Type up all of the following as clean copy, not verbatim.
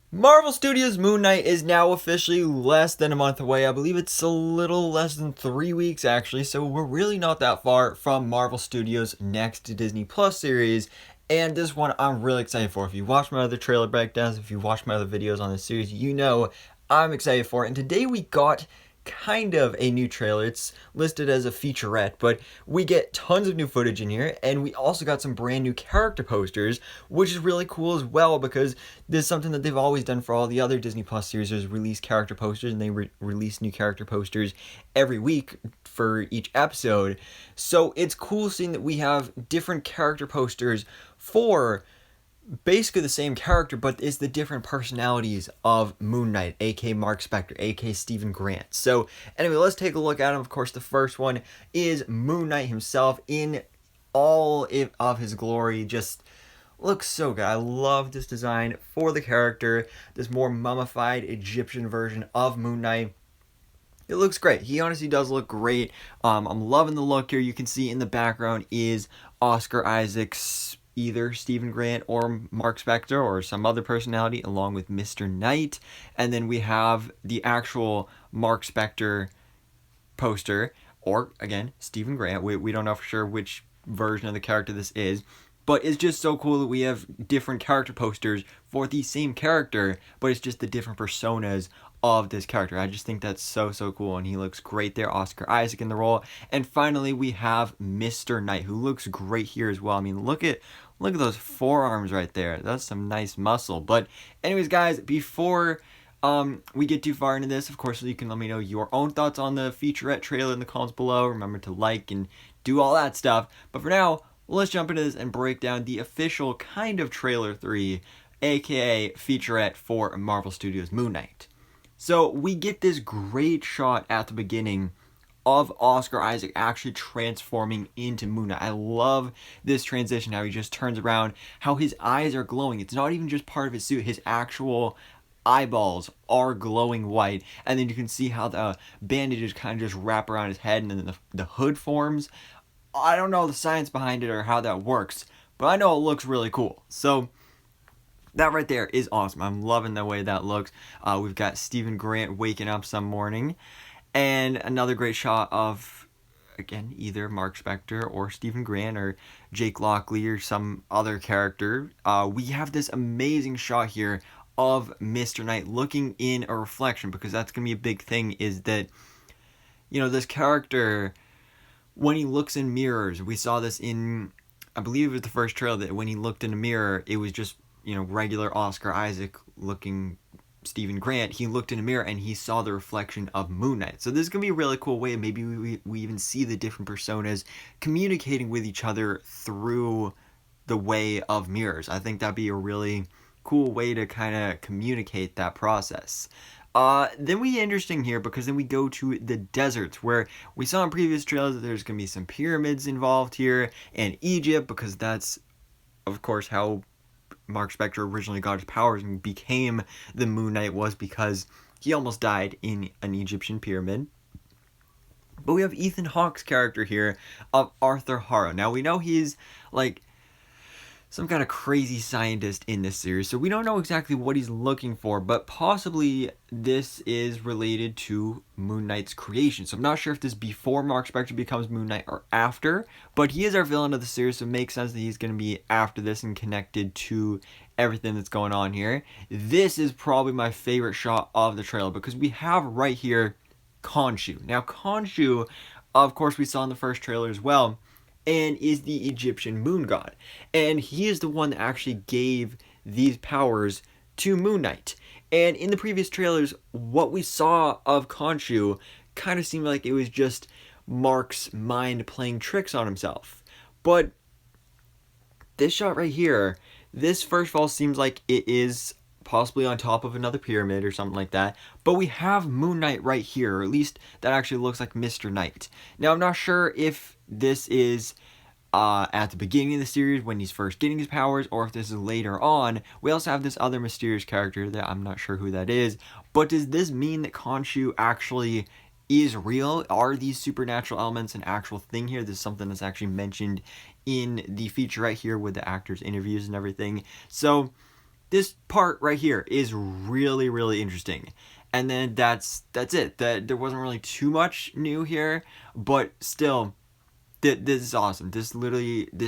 Marvel Studios' Moon Knight is now officially less than a month away. I believe it's a little less than 3 weeks actually, so we're really not that far from Marvel Studios' next Disney Plus series. And this one I'm really excited for. If you watch my other trailer breakdowns, if you watch my other videos on this series, you know I'm excited for it. And today we got kind of a new trailer. It's listed as a featurette, but we get tons of new footage in here, and we also got some brand new character posters, which is really cool as well because this is something that they've always done for all the other Disney Plus series, is release character posters, and they release new character posters every week for each episode. So it's cool seeing that we have different character posters for basically the same character, but it's the different personalities of Moon Knight, aka Marc Spector, aka Stephen Grant. So anyway, let's take a look at him. Of course, the first one is Moon Knight himself in all of his glory. Just looks so good. I love this design for the character, this more mummified Egyptian version of Moon Knight. It looks great. He honestly does look great. I'm loving the look here. You can see in the background is Oscar Isaac's either Stephen Grant or Marc Spector or some other personality along with Mr. Knight. And then we have the actual Marc Spector poster, or again, Stephen Grant. We don't know for sure which version of the character this is. But it's just so cool that we have different character posters for the same character, but it's just the different personas of this character. I just think that's so cool, and he looks great there. Oscar Isaac in the role. And finally, we have Mr. Knight, who looks great here as well. I mean, look at those forearms right there. That's some nice muscle. But anyways, guys, before we get too far into this, of course, you can let me know your own thoughts on the featurette trailer in the comments below. Remember to like and do all that stuff. But for now, let's jump into this and break down the official kind of trailer 3, aka featurette for Marvel Studios' Moon Knight. So we get this great shot at the beginning of Oscar Isaac actually transforming into Moon Knight. I love this transition, how he just turns around, how his eyes are glowing. It's not even just part of his suit, his actual eyeballs are glowing white, and then you can see how the bandages kind of just wrap around his head, and then the hood forms. I don't know the science behind it or how that works, but I know it looks really cool. So that right there is awesome. I'm loving the way that looks. We've got Stephen Grant waking up some morning, and another great shot of, again, either Marc Spector or Stephen Grant or Jake Lockley or some other character. We have this amazing shot here of Mr. Knight looking in a reflection, because that's going to be a big thing, is that, you know, this character, when he looks in mirrors, we saw this in, I believe it was the first trailer, that when he looked in a mirror, it was just, you know, regular Oscar Isaac looking Stephen Grant. He looked in a mirror and he saw the reflection of Moon Knight. So this is going to be a really cool way. Maybe we even see the different personas communicating with each other through the way of mirrors. I think that'd be a really cool way to kind of communicate that process. Then we get interesting here, because then we go to the deserts, where we saw in previous trailers that there's going to be some pyramids involved here, and Egypt, because that's, of course, how Marc Spector originally got his powers and became the Moon Knight, was because he almost died in an Egyptian pyramid. But we have Ethan Hawke's character here of Arthur Harrow. Now, we know he's like some kind of crazy scientist in this series, so we don't know exactly what he's looking for, but possibly this is related to Moon Knight's creation. So I'm not sure if this is before Marc Spector becomes Moon Knight or after, but he is our villain of the series, so it makes sense that he's going to be after this and connected to everything that's going on here. This is probably my favorite shot of the trailer, because we have right here Khonshu. Now, Khonshu, of course, we saw in the first trailer as well, and is the Egyptian moon god. And he is the one that actually gave these powers to Moon Knight. And in the previous trailers, what we saw of Khonshu kind of seemed like it was just Marc's mind playing tricks on himself. But this shot right here, this first of all seems like it is possibly on top of another pyramid or something like that. But we have Moon Knight right here, or at least that actually looks like Mr. Knight. Now, I'm not sure if this is at the beginning of the series when he's first getting his powers, or if this is later on. We also have this other mysterious character that I'm not sure who that is. But does this mean that Khonshu actually is real? Are these supernatural elements an actual thing here? This is something that's actually mentioned in the featurette here with the actors' interviews and everything. So this part right here is really, really interesting. And then that's it. There wasn't really too much new here, but still, this is awesome. This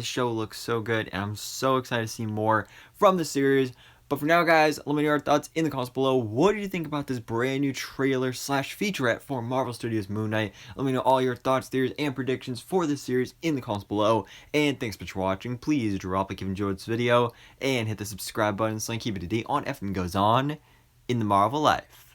show looks so good, and I'm so excited to see more from the series. But for now, guys, let me know your thoughts in the comments below. What do you think about this brand new trailer / featurette for Marvel Studios Moon Knight? Let me know all your thoughts, theories, and predictions for this series in the comments below. And thanks for watching. Please drop a like if you enjoyed this video, and hit the subscribe button so I can keep it to date on everything goes on in the Marvel life.